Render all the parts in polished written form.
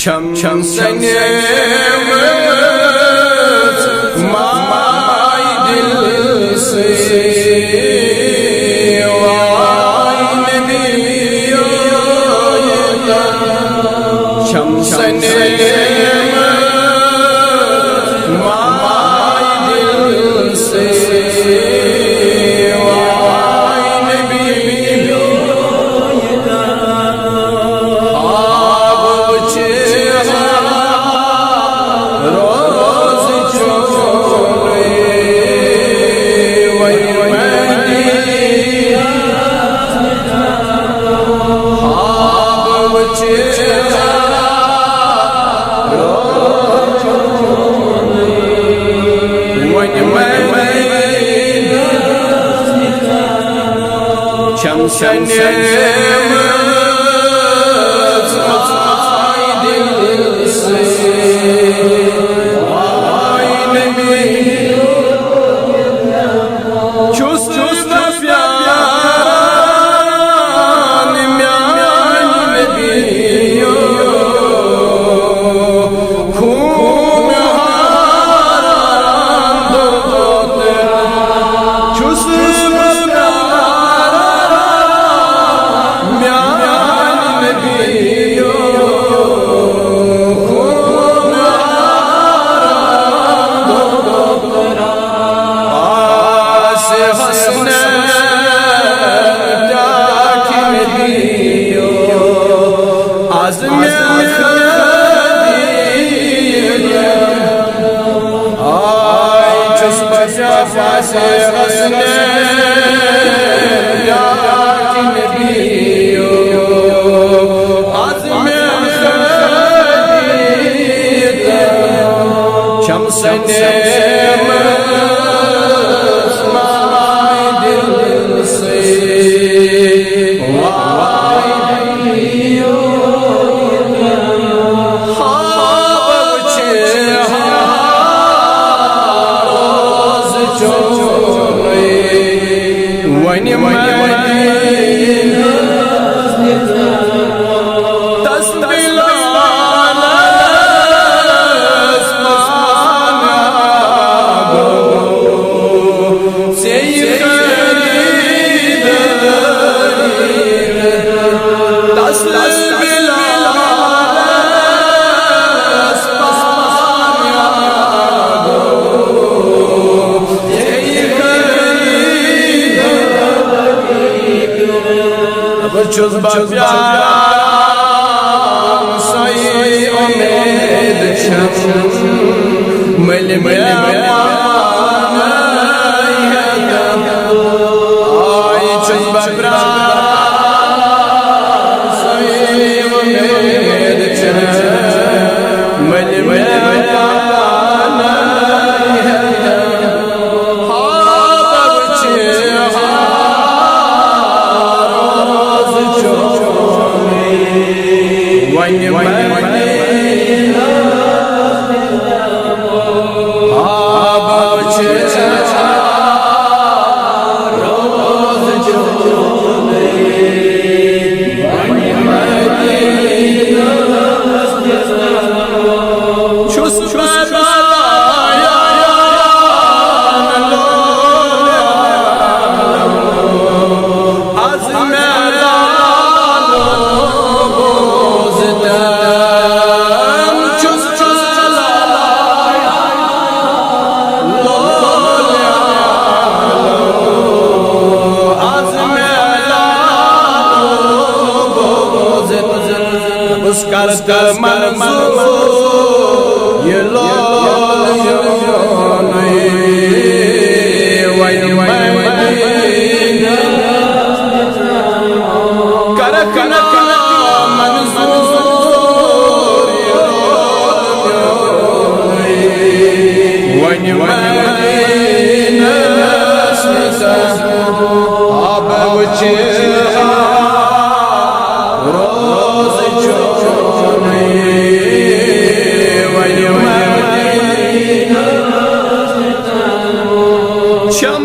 Çam senem may dilsi vay nebiyoyda çam senem may dilsi vay nebiyoyda Çam senem may dilsi vay nebiyoyda çus da pyanim ya nebiyo kum haran dote çus Çam senem may dilsi vay nebiyoyda habavçe haroz çoy vani madina Çöz bapyan say omed çam melim ay çöz bapyan say omed çam melim Karta manzur yelloy vay madina kara manzur yelloy vay madina smita abavche roz Çam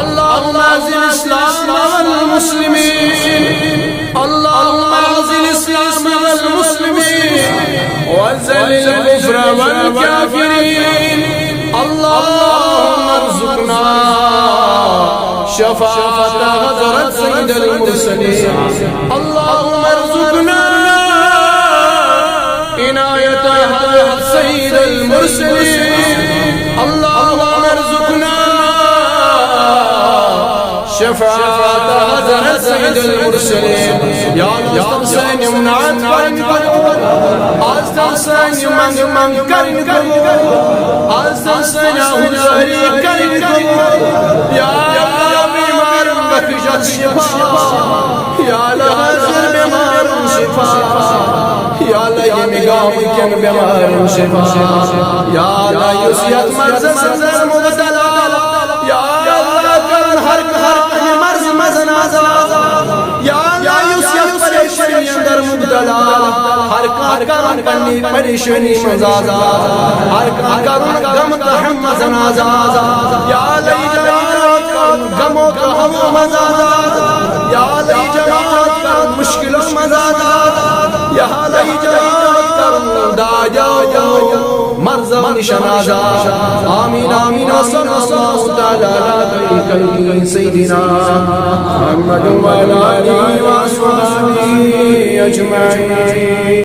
اللهم اعز الاسلام والمسلمين اللهم اعز الاسلام والمسلمين وذل الكفر والكافرين اللهم ارزقنا شفاعة حضرة سيد المرسلين اللهم ارزقنا عناية حضرة سيد المرسلين اللهم ارزقنا شفاعة حضرة سيد المرسلين يا الله استغفرني من عطفك استغفرني من كرمك استغفرني حضوري كرمك يا بیمار بخشت شفا یا لحظر بیمار شفا یا لگمگام کم بیمار شفا یا لیوسیت مرز مبتلا یا اللہ کرن ہر مرز مزنازا یا لیوسیت پریشانی اندر مبتلا ہر کرن کنی پریشانی مزازا ہر کرن غم تحم مزنازا یا لی جلالات غموں کا ہم مزازا یا لی جلالات کرن مشکلوں مزازا یا لی جلالات کرن دا جاؤ مرزا نشنازا آمین آمین صلی اللہ تعالی علیہ سیدنا محمد و علی آلہ و اصحابہ اجمعین.